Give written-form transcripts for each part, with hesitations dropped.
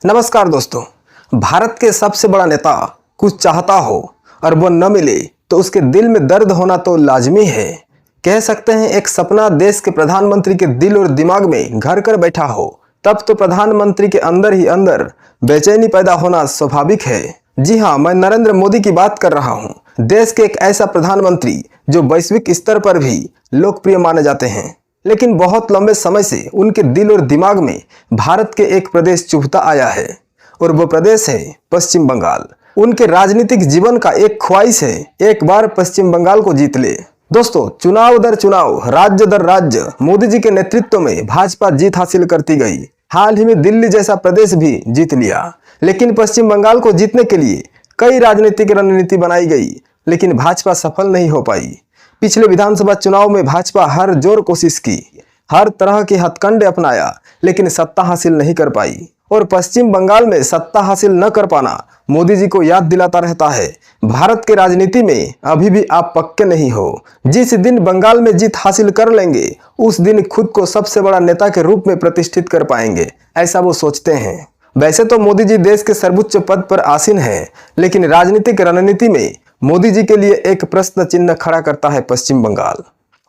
नमस्कार दोस्तों। भारत के सबसे बड़ा नेता कुछ चाहता हो और वो न मिले तो उसके दिल में दर्द होना तो लाजमी है। कह सकते हैं एक सपना देश के प्रधानमंत्री के दिल और दिमाग में घर कर बैठा हो तब तो प्रधानमंत्री के अंदर ही अंदर बेचैनी पैदा होना स्वाभाविक है। जी हाँ, मैं नरेंद्र मोदी की बात कर रहा हूँ। देश के एक ऐसा प्रधानमंत्री जो वैश्विक स्तर पर भी लोकप्रिय माने जाते हैं, लेकिन बहुत लंबे समय से उनके दिल और दिमाग में भारत के एक प्रदेश चुभता आया है और वो प्रदेश है पश्चिम बंगाल। उनके राजनीतिक जीवन का एक ख्वाहिश है एक बार पश्चिम बंगाल को जीत ले। दोस्तों, चुनाव दर चुनाव, राज्य दर राज्य मोदी जी के नेतृत्व में भाजपा जीत हासिल करती गई। हाल ही में दिल्ली जैसा प्रदेश भी जीत लिया, लेकिन पश्चिम बंगाल को जीतने के लिए कई राजनीतिक रणनीति बनाई गई, लेकिन भाजपा सफल नहीं हो पाई। पिछले विधानसभा चुनाव में भाजपा हर जोर कोशिश की, हर तरह के हथकंडे अपनाया, लेकिन सत्ता हासिल नहीं कर पाई। और पश्चिम बंगाल में सत्ता हासिल न कर पाना मोदी जी को याद दिलाता रहता है भारत के राजनीति में अभी भी आप पक्के नहीं हो। जिस दिन बंगाल में जीत हासिल कर लेंगे उस दिन खुद को सबसे बड़ा नेता के रूप में प्रतिष्ठित कर पाएंगे, ऐसा वो सोचते हैं। वैसे तो मोदी जी देश के सर्वोच्च पद पर आसीन हैं, लेकिन राजनीतिक रणनीति में मोदी जी के लिए एक प्रश्न चिन्ह खड़ा करता है पश्चिम बंगाल।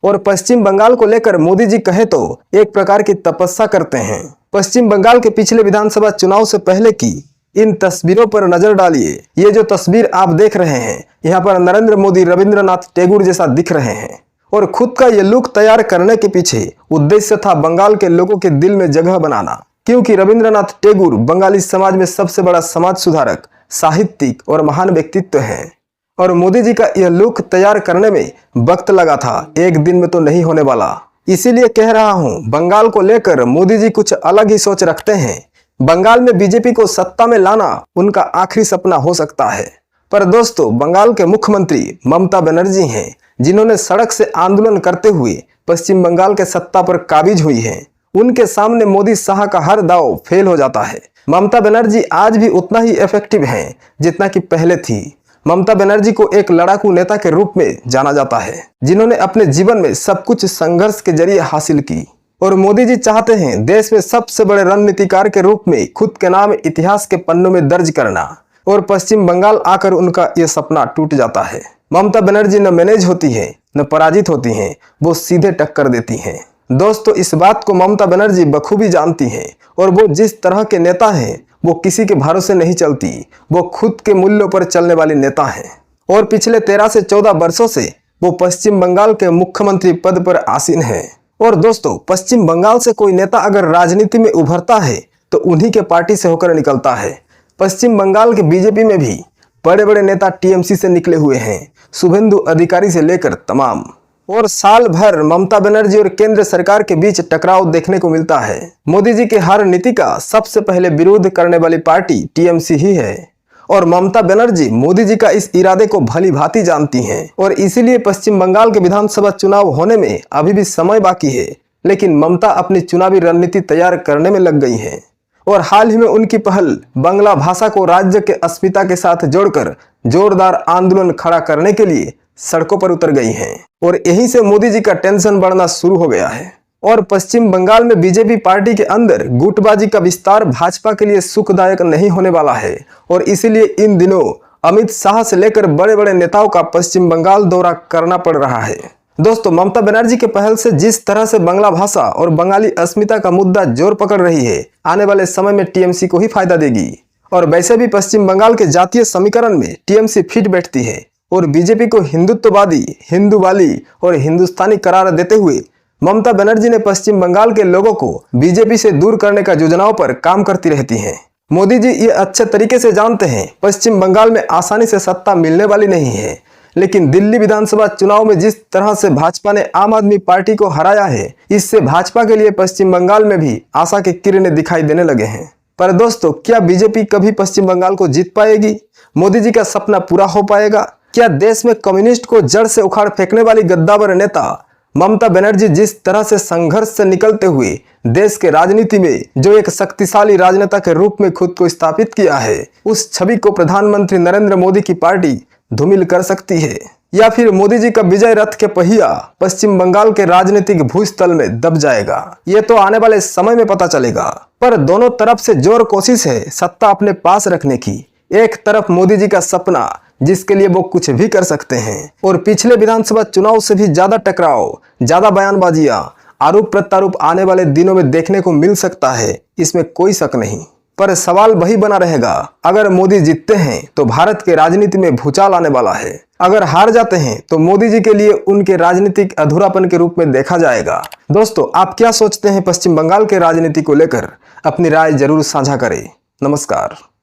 और पश्चिम बंगाल को लेकर मोदी जी कहे तो एक प्रकार की तपस्या करते हैं। पश्चिम बंगाल के पिछले विधानसभा चुनाव से पहले की इन तस्वीरों पर नजर डालिए। ये जो तस्वीर आप देख रहे हैं, यहाँ पर नरेंद्र मोदी रविंद्रनाथ टैगोर जैसा दिख रहे हैं। और खुद का ये लुक तैयार करने के पीछे उद्देश्य था बंगाल के लोगों के दिल में जगह बनाना, क्योंकि रविंद्रनाथ टैगोर बंगाली समाज में सबसे बड़ा समाज सुधारक, साहित्यिक और महान व्यक्तित्व हैं। और मोदी जी का यह लुक तैयार करने में वक्त लगा था, एक दिन में तो नहीं होने वाला। इसीलिए कह रहा हूं, बंगाल को लेकर मोदी जी कुछ अलग ही सोच रखते हैं। बंगाल में बीजेपी को सत्ता में लाना उनका आखिरी सपना हो सकता है। पर दोस्तों, बंगाल के मुख्यमंत्री ममता बनर्जी हैं, जिन्होंने सड़क से आंदोलन करते हुए पश्चिम बंगाल के सत्ता पर काबिज हुई हैं। उनके सामने मोदी शाह का हर दाव फेल हो जाता है। ममता बनर्जी आज भी उतना ही इफेक्टिव हैं जितना कि पहले थी। ममता बनर्जी को एक लड़ाकू नेता के रूप में जाना जाता है, जिन्होंने अपने जीवन में सब कुछ संघर्ष के जरिए हासिल की। और मोदी जी चाहते हैं देश में सबसे बड़े रणनीतिकार के रूप में खुद के नाम इतिहास के पन्नों में दर्ज करना। और पश्चिम बंगाल आकर उनका यह सपना टूट जाता है। ममता बनर्जी न मैनेज होती है न पराजित होती हैं, वो सीधे टक्कर देती हैं। दोस्तों, इस बात को ममता बनर्जी बखूबी जानती हैं और वो जिस तरह के नेता हैं वो किसी के भरोसे नहीं चलती। वो खुद के मूल्यों पर चलने वाली नेता हैं और पिछले 13 से 14 वर्षों से वो पश्चिम बंगाल के मुख्यमंत्री पद पर आसीन हैं। और दोस्तों, पश्चिम बंगाल से कोई नेता अगर राजनीति में उभरता है तो उन्हीं के पार्टी से होकर निकलता है। पश्चिम बंगाल के बीजेपी में भी बड़े बड़े नेता टीएमसी से निकले हुए हैं, शुभेंदु अधिकारी से लेकर तमाम। और साल भर ममता बनर्जी और केंद्र सरकार के बीच टकराव देखने को मिलता है। मोदी जी के हर नीति का सबसे पहले विरोध करने वाली पार्टी टीएमसी ही है और ममता बनर्जी मोदी जी का इस इरादे को भली भांति जानती हैं। और इसीलिए पश्चिम बंगाल के विधानसभा चुनाव होने में अभी भी समय बाकी है, लेकिन ममता अपनी चुनावी रणनीति तैयार करने में लग गई हैं। और हाल ही में उनकी पहल बांग्ला भाषा को राज्य के अस्मिता के साथ जोड़कर जोरदार आंदोलन खड़ा करने के लिए सड़कों पर उतर गई हैं। और यहीं से मोदी जी का टेंशन बढ़ना शुरू हो गया है। और पश्चिम बंगाल में बीजेपी पार्टी के अंदर गुटबाजी का विस्तार भाजपा के लिए सुखदायक नहीं होने वाला है। और इसीलिए इन दिनों अमित शाह से लेकर बड़े बड़े नेताओं का पश्चिम बंगाल दौरा करना पड़ रहा है। दोस्तों, ममता बनर्जी के पहल से जिस तरह से बांग्ला भाषा और बंगाली अस्मिता का मुद्दा जोर पकड़ रही है, आने वाले समय में टीएमसी को ही फायदा देगी। और वैसे भी पश्चिम बंगाल के जातीय समीकरण में टीएमसी फिट बैठती है और बीजेपी को हिंदुत्ववादी, हिंदू वाली और हिंदुस्तानी करार देते हुए ममता बनर्जी ने पश्चिम बंगाल के लोगों को बीजेपी से दूर करने का योजनाओं पर काम करती रहती हैं। मोदी जी ये अच्छे तरीके से जानते हैं पश्चिम बंगाल में आसानी से सत्ता मिलने वाली नहीं है, लेकिन दिल्ली विधानसभा चुनाव में जिस तरह से भाजपा ने आम आदमी पार्टी को हराया है, इससे भाजपा के लिए पश्चिम बंगाल में भी आशा की किरणें दिखाई देने लगे हैं। पर दोस्तों, क्या बीजेपी कभी पश्चिम बंगाल को जीत पाएगी? मोदी जी का सपना पूरा हो पाएगा? क्या देश में कम्युनिस्ट को जड़ से उखाड़ फेंकने वाली गद्दावर नेता ममता बनर्जी जिस तरह से संघर्ष से निकलते हुए देश के राजनीति में जो एक शक्तिशाली राजनेता के रूप में खुद को स्थापित किया है, उस छवि को प्रधानमंत्री नरेंद्र मोदी की पार्टी धूमिल कर सकती है? या फिर मोदी जी का विजय रथ के पहिया पश्चिम बंगाल के राजनीतिक भूस्थल में दब जाएगा, ये तो आने वाले समय में पता चलेगा। पर दोनों तरफ से जोर कोशिश है सत्ता अपने पास रखने की। एक तरफ मोदी जी का सपना जिसके लिए वो कुछ भी कर सकते हैं, और पिछले विधानसभा चुनाव से भी ज्यादा टकराव, ज्यादा बयानबाजियां, आरोप प्रत्यारोप आने वाले दिनों में देखने को मिल सकता है, इसमें कोई शक नहीं। पर सवाल वही बना रहेगा, अगर मोदी जीतते हैं तो भारत के राजनीति में भूचाल आने वाला है, अगर हार जाते हैं तो मोदी जी के लिए उनके राजनीतिक अधूरापन के रूप में देखा जाएगा। दोस्तों, आप क्या सोचते हैं पश्चिम बंगाल के राजनीति को लेकर? अपनी राय जरूर साझा करें। नमस्कार।